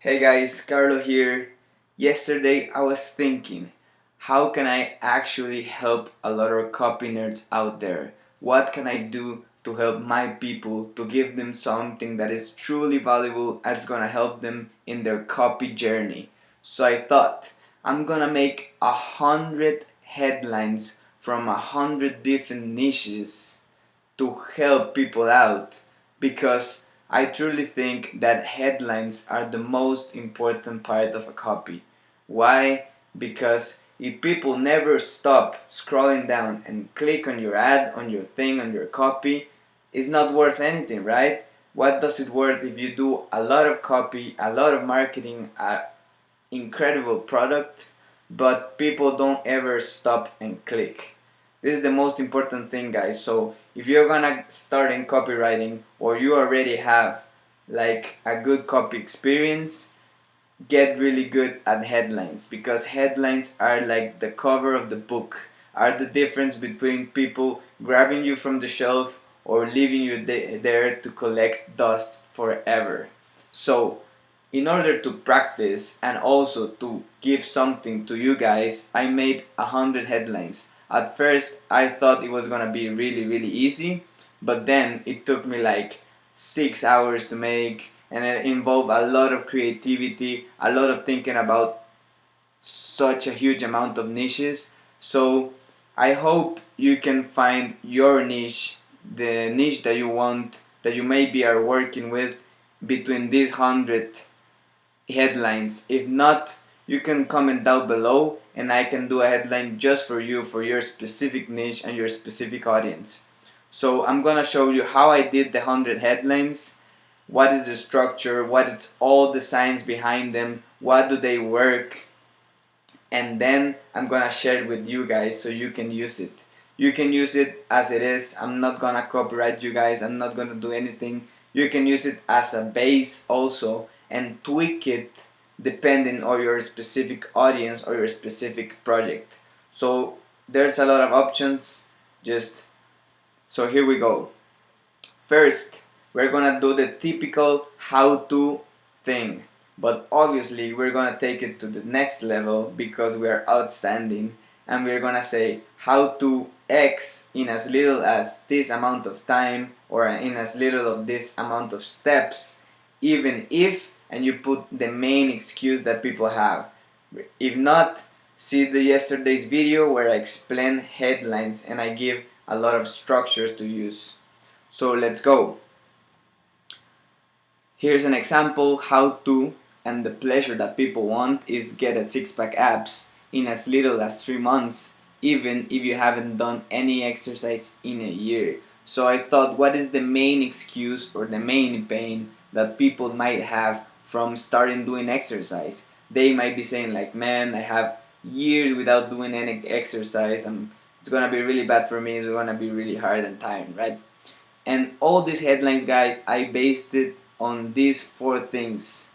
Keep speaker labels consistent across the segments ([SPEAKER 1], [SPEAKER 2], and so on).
[SPEAKER 1] Hey guys, Carlo here. Yesterday I was thinking, how can I actually help a lot of copy nerds out there? What can I do to help my people to give them something that is truly valuable that's gonna help them in their copy journey? So I thought, I'm gonna make 100 headlines from 100 different niches to help people out because I truly think that headlines are the most important part of a copy. Why? Because if people never stop scrolling down and click on your ad, on your thing, on your copy, it's not worth anything, right? What does it worth if you do a lot of copy, a lot of marketing, an incredible product, but people don't ever stop and click? This is the most important thing, guys. So if you're gonna start in copywriting or you already have like a good copy experience, get really good at headlines because headlines are like the cover of the book, are the difference between people grabbing you from the shelf or leaving you there to collect dust forever. So in order to practice and also to give something to you guys, I made 100 headlines. At first I thought it was gonna be really easy, but then it took me like 6 hours to make, and it involved a lot of creativity, a lot of thinking about such a huge amount of niches. So I hope you can find your niche, the niche that you want, that you maybe are working with between these 100 headlines. If not, you can comment down below and I can do a headline just for you, for your specific niche and your specific audience. So I'm gonna show you how I did the 100 headlines, what is the structure, what is all the science behind them, what do they work, and then I'm gonna share it with you guys so you can use it. You can use it as it is. I'm not gonna copyright you guys, I'm not gonna do anything. You can use it as a base also and tweak it depending on your specific audience or your specific project. So there's a lot of options. Just so here we go. First, we're gonna do the typical how-to thing, but obviously we're gonna take it to the next level because we are outstanding, and we're gonna say how to X in as little as this amount of time or in as little of this amount of steps, even if, and you put the main excuse that people have. If not, see the yesterday's video where I explain headlines and I give a lot of structures to use. So let's go. Here's an example how to, and the pleasure that people want is get a six-pack abs in as little as 3 months, even if you haven't done any exercise in a year. So I thought, what is the main excuse or the main pain that people might have from starting doing exercise? They might be saying like, man, I have years without doing any exercise, it's gonna be really bad for me, it's gonna be really hard and tiring, right? And all these headlines, guys, I based it on these 4 things.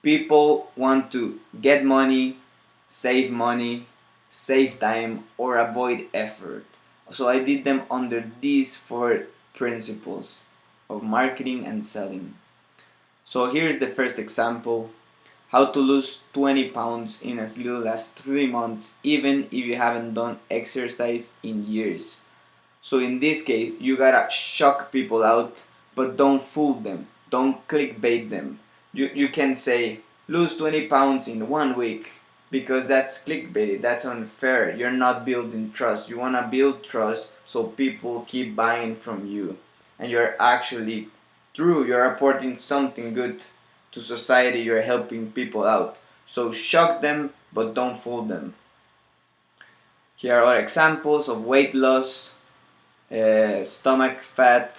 [SPEAKER 1] People want to get money, save time, or avoid effort. So I did them under these 4 principles of marketing and selling. So here's the first example: how to lose 20 pounds in as little as 3 months, even if you haven't done exercise in years. So in this case, you gotta shock people out, but don't fool them. Don't clickbait them. You can say, lose 20 pounds in 1 week, because that's clickbait. That's unfair. You're not building trust. You wanna build trust so people keep buying from you. And you're actually true. You're reporting something good to society. You're helping people out. So shock them, but don't fool them. Here are examples of weight loss, stomach fat.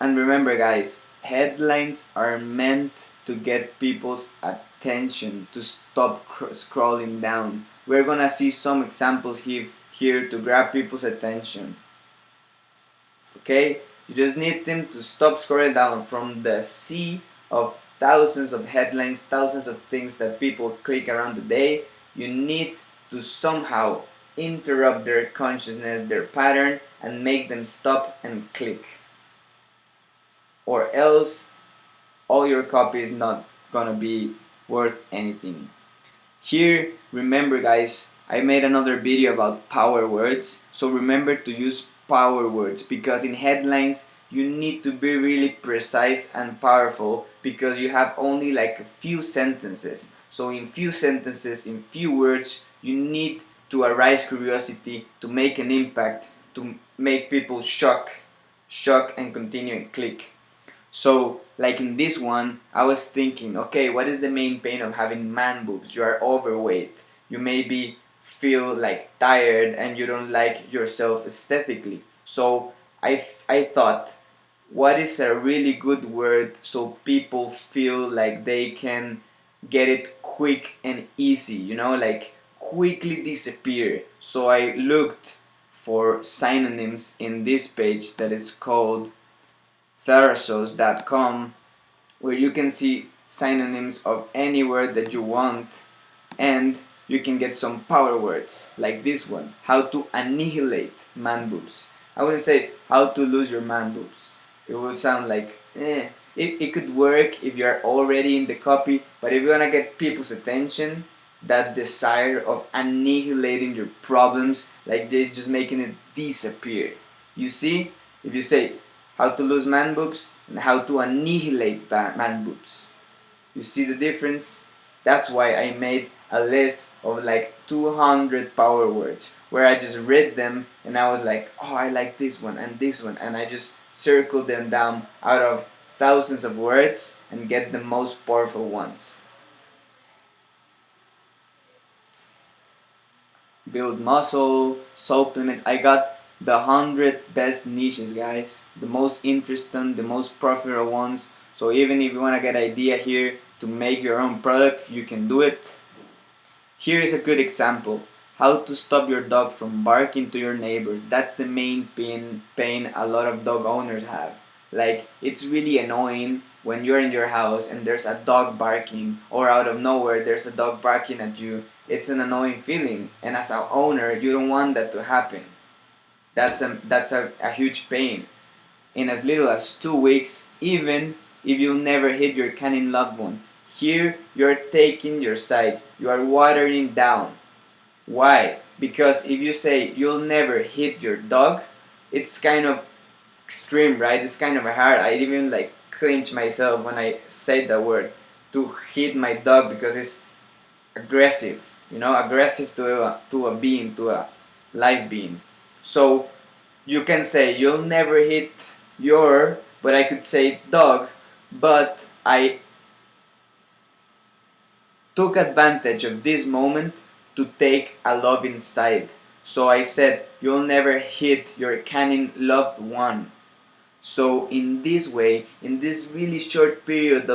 [SPEAKER 1] And remember, guys, headlines are meant to get people's attention, to stop scrolling down. We're gonna see some examples here to grab people's attention. Okay, you just need them to stop scrolling down from the sea of thousands of headlines, thousands of things that people click around the day. You need to somehow interrupt their consciousness, their pattern, and make them stop and click. Or else all your copy is not gonna be worth anything. Here, remember guys, I made another video about power words, so remember to use power words, because in headlines you need to be really precise and powerful, because you have only like a few sentences. So in few sentences, in few words, you need to arouse curiosity, to make an impact, to make people shock and continue and click. So, like in this one, I was thinking, okay, what is the main pain of having man boobs? You are overweight. You maybe feel like tired and you don't like yourself aesthetically. So, I thought, what is a really good word so people feel like they can get it quick and easy, like quickly disappear. So, I looked for synonyms in this page that is called Thesaurus.com, where you can see synonyms of any word that you want, and you can get some power words like this one: how to annihilate man boobs. I wouldn't say how to lose your man boobs. It would sound like it could work if you're already in the copy, but if you want to get people's attention, that desire of annihilating your problems, like they just making it disappear. You see, if you say how to lose man boobs and how to annihilate man boobs, you see the difference? That's why I made a list of like 200 power words where I just read them and I was like, oh, I like this one, and I just circled them down out of thousands of words and get the most powerful ones. Build muscle, supplement. I got the 100 best niches, guys. The most interesting, the most profitable ones. So even if you want to get idea here to make your own product, you can do it. Here is a good example. How to stop your dog from barking to your neighbors. That's the main pain a lot of dog owners have. Like, it's really annoying when you're in your house and there's a dog barking, or out of nowhere there's a dog barking at you. It's an annoying feeling, and as an owner, you don't want that to happen. That's a huge pain. In as little as 2 weeks, even if you never hit your canine loved one, here you're taking your side. You are watering down. Why? Because if you say you'll never hit your dog, it's kind of extreme, right? It's kind of hard. I even like cringe myself when I say the word to hit my dog, because it's aggressive, aggressive to a being, to a live being. So you can say you'll never hit your, but I could say dog, but I took advantage of this moment to take a love inside. So I said, you'll never hit your canine loved one. So in this way, in this really short period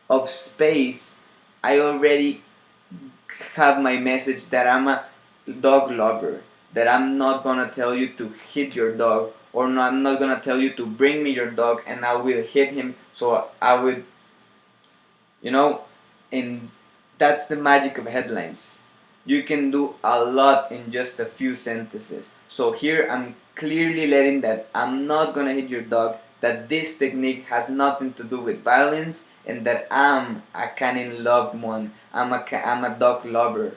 [SPEAKER 1] of space, I already have my message that I'm a dog lover, that I'm not gonna tell you to hit your dog, or no, I'm not gonna tell you to bring me your dog and I will hit him. So I would, you know, and that's the magic of headlines. You can do a lot in just a few sentences. So here I'm clearly letting that I'm not gonna hit your dog, that this technique has nothing to do with violence, and that I'm a canine loved one. I'm a dog lover.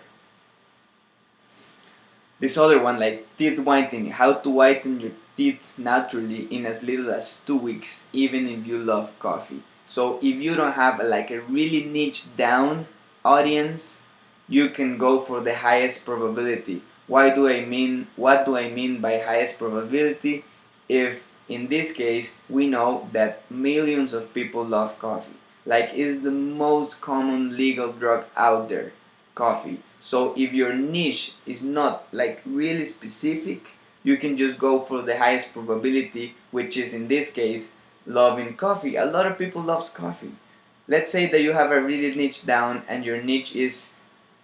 [SPEAKER 1] This other one, like teeth whitening, how to whiten your teeth naturally in as little as 2 weeks, even if you love coffee. So if you don't have like a really niche down audience, you can go for the highest probability. What do I mean by highest probability? If in this case we know that millions of people love coffee, like it's the most common legal drug out there, coffee. So if your niche is not like really specific, you can just go for the highest probability, which is in this case loving coffee. A lot of people loves coffee. Let's say that you have a really niche down and your niche is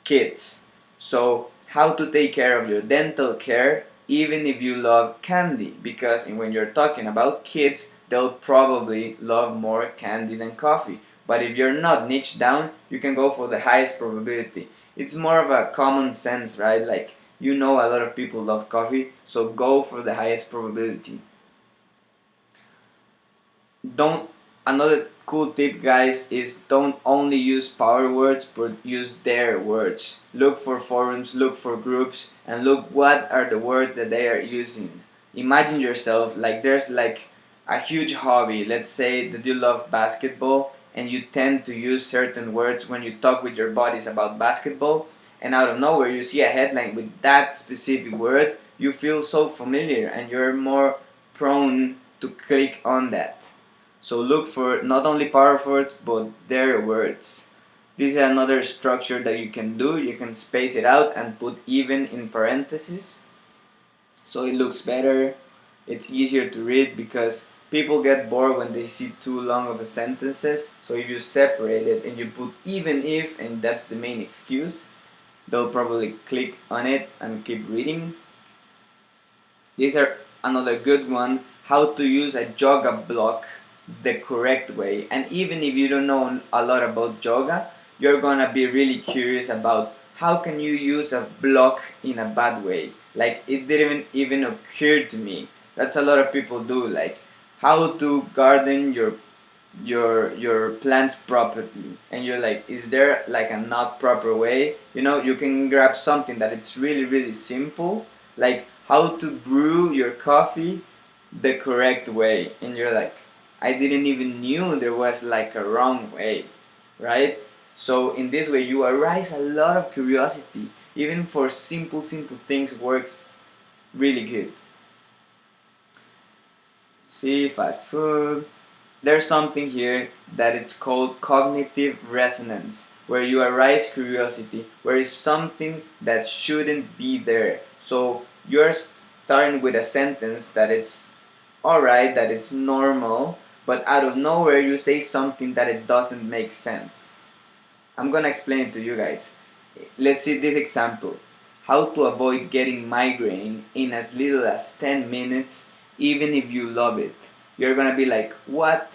[SPEAKER 1] kids. So how to take care of your dental care even if you love candy, because when you're talking about kids, they'll probably love more candy than coffee. But if you're not niche down, you can go for the highest probability. It's more of a common sense, right? Like, a lot of people love coffee, so go for the highest probability. Don't Another cool tip, guys, is don't only use power words but use their words. Look for forums, look for groups, and look what are the words that they are using. Imagine yourself like there's like a huge hobby. Let's say that you love basketball and you tend to use certain words when you talk with your buddies about basketball, and out of nowhere you see a headline with that specific word. You feel so familiar and you're more prone to click on that. So look for not only power words but their words. This is another structure that you can do. You can space it out and put even in parentheses so it looks better. It's easier to read because people get bored when they see too long of a sentences. So if you separate it and you put even if, and that's the main excuse, they'll probably click on it and keep reading. These are another good one, how to use a yoga block the correct way. And even if you don't know a lot about yoga, you're gonna be really curious about how can you use a block in a bad way. Like it didn't even occur to me. That's a lot of people do, like how to garden your plants properly, and you're like, is there like a not proper way? You can grab something that it's really simple, like how to brew your coffee the correct way, and you're like, I didn't even knew there was like a wrong way, right? So in this way you arise a lot of curiosity. Even for simple things works really good. See, fast food. There's something here that it's called cognitive resonance, where you arise curiosity, where it's something that shouldn't be there. So you're starting with a sentence that it's alright, that it's normal, but out of nowhere you say something that it doesn't make sense. I'm gonna explain it to you guys. Let's see this example. How to avoid getting migraine in as little as 10 minutes, even if you love it. You're gonna be like, what?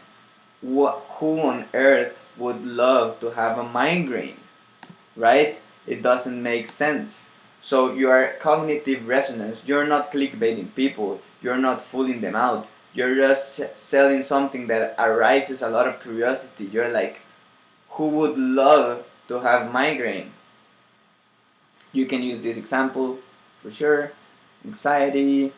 [SPEAKER 1] Who on earth would love to have a migraine? Right? It doesn't make sense. So you are cognitive resonance. You're not clickbaiting people. You're not fooling them out. You're just selling something that arises a lot of curiosity. You're like, who would love to have migraine? You can use this example for sure. Anxiety.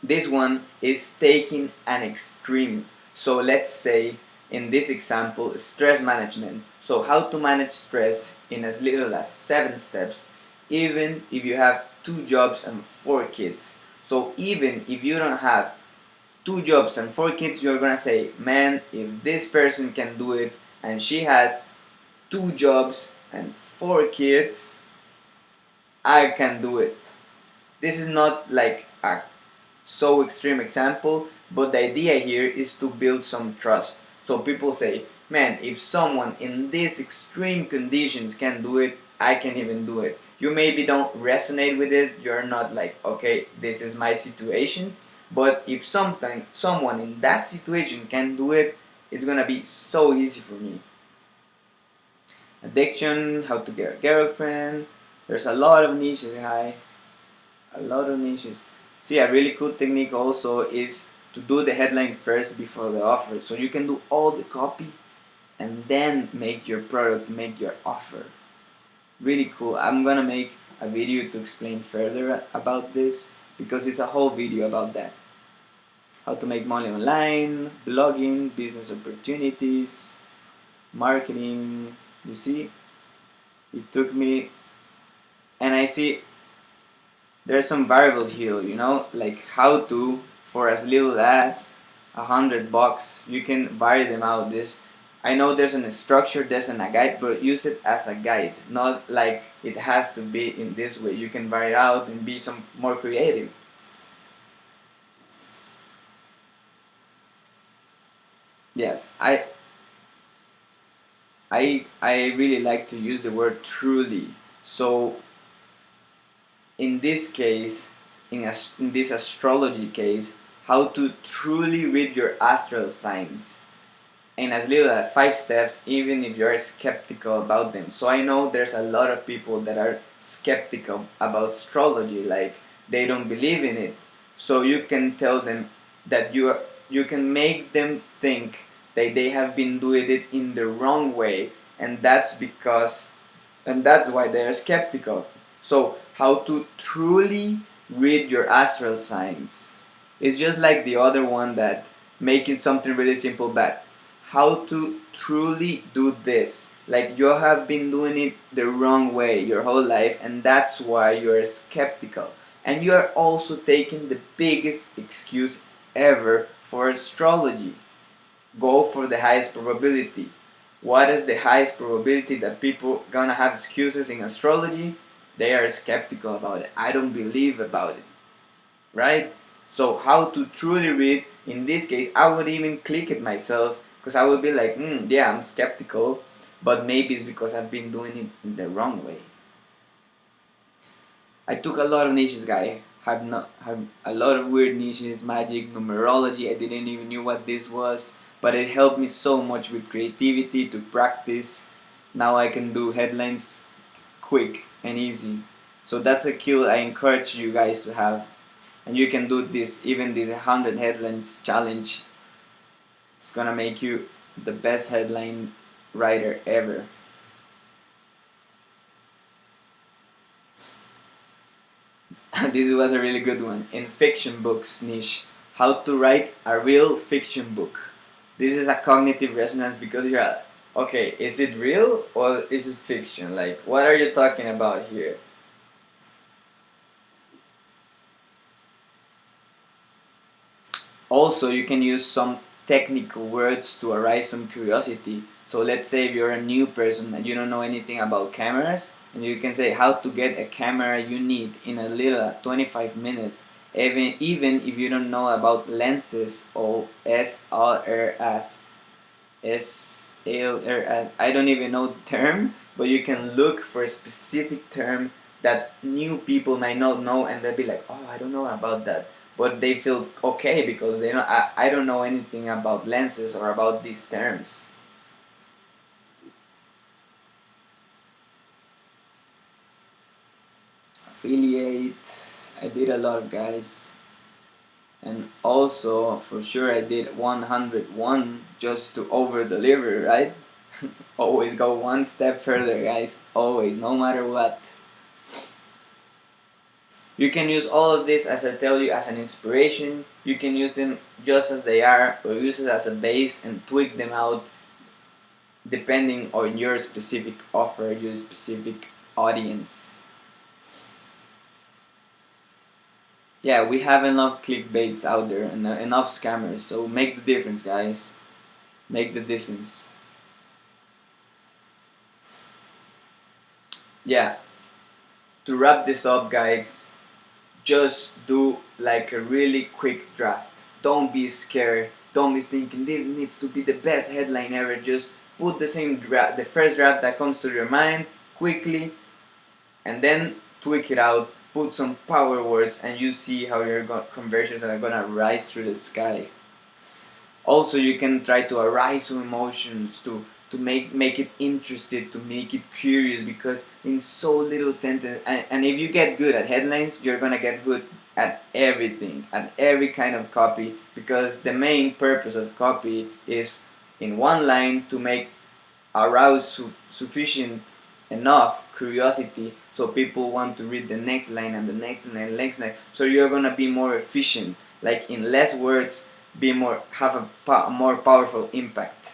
[SPEAKER 1] This one is taking an extreme. So let's say in this example, stress management. So how to manage stress in as little as 7 steps, even if you have 2 jobs and 4 kids. So even if you don't have 2 jobs and 4 kids, you're gonna say, man, if this person can do it and she has 2 jobs and 4 kids, I can do it. This is not like a so extreme example, but the idea here is to build some trust. So people say, man, if someone in these extreme conditions can do it, I can even do it. You maybe don't resonate with it, you're not like, okay, this is my situation, but if someone in that situation can do it, it's gonna be so easy for me. Addiction, how to get a girlfriend. There's a lot of niches, guys. A lot of niches. See, a really cool technique also is to do the headline first before the offer. So you can do all the copy and then make your product, make your offer. Really cool. I'm gonna make a video to explain further about this because it's a whole video about that. How to make money online, blogging, business opportunities, marketing. You see, it took me, and I see there's some variables here, like how to, for as little as $100, you can vary them out. I know there's a structure, there's a guide, but use it as a guide, not like it has to be in this way. You can vary it out and be some more creative. Yes, I really like to use the word truly. So in this case, in this astrology case, how to truly read your astral signs in as little as 5 steps, even if you're skeptical about them. So I know there's a lot of people that are skeptical about astrology, like they don't believe in it. So you can tell them that you can make them think they have been doing it in the wrong way, and that's why they are skeptical. So how to truly read your astral signs? It's just like the other one, that making something really simple, but how to truly do this? Like, you have been doing it the wrong way your whole life, and that's why you're skeptical. And you are also taking the biggest excuse ever for astrology. Go for the highest probability. What is the highest probability that people gonna have excuses in astrology? They are skeptical about it. I don't believe about it, right? So how to truly read? In this case, I would even click it myself, because I would be like, yeah, I'm skeptical, but maybe it's because I've been doing it in the wrong way. I took a lot of niches, guy. Have a lot of weird niches, magic, numerology. I didn't even knew what this was, but it helped me so much with creativity to practice. Now I can do headlines quick and easy. So that's a skill I encourage you guys to have, and you can do this. Even this 100 headlines challenge. It's gonna make you the best headline writer ever. This was a really good one. In fiction books niche, how to write a real fiction book. This is a cognitive resonance, because you're okay, is it real or is it fiction? Like, what are you talking about here? Also, you can use some technical words to arise some curiosity. So let's say if you're a new person and you don't know anything about cameras, and you can say how to get a camera you need in a little 25 minutes, even if you don't know about lenses or SLRs. SLRs. I don't even know the term, but you can look for a specific term that new people might not know, and they'll be like, oh, I don't know about that, but they feel okay because they know I don't know anything about lenses or about these terms. Affiliate, I did a lot, guys, and also for sure I did 101 just to over deliver, right? Always go one step further, guys, always, no matter what. You can use all of this, as I tell you, as an inspiration. You can use them just as they are, or use it as a base and tweak them out depending on your specific offer, your specific audience. Yeah, we have enough clickbaits out there and enough scammers, so make the difference, guys. Make the difference. Yeah, to wrap this up, guys, just do like a really quick draft. Don't be scared. Don't be thinking this needs to be the best headline ever. Just put the same draft, the first draft that comes to your mind quickly, and then tweak it out. Put some power words, and you see how your conversions are gonna rise through the sky. Also, you can try to arise some emotions, to make it interested, to make it curious, because in so little sentence, and if you get good at headlines, you're gonna get good at everything, at every kind of copy, because the main purpose of copy is in one line to make arouse sufficient enough curiosity so people want to read the next line and the next line and the next line. So you're gonna be more efficient, like in less words, be more, have a more powerful impact.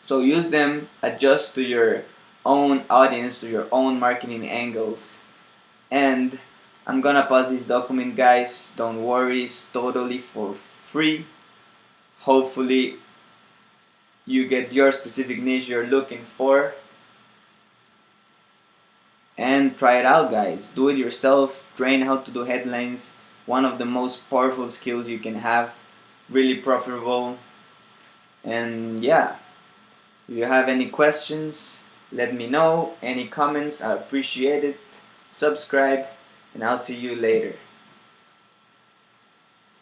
[SPEAKER 1] So use them, adjust to your own audience, to your own marketing angles. And I'm gonna pause this document, guys. Don't worry, it's totally for free. Hopefully you get your specific niche you're looking for, and try it out, guys. Do it yourself. Train how to do headlines. One of the most powerful skills you can have. Really profitable. And yeah, if you have any questions, let me know. Any comments, I appreciate it. Subscribe, and I'll see you later.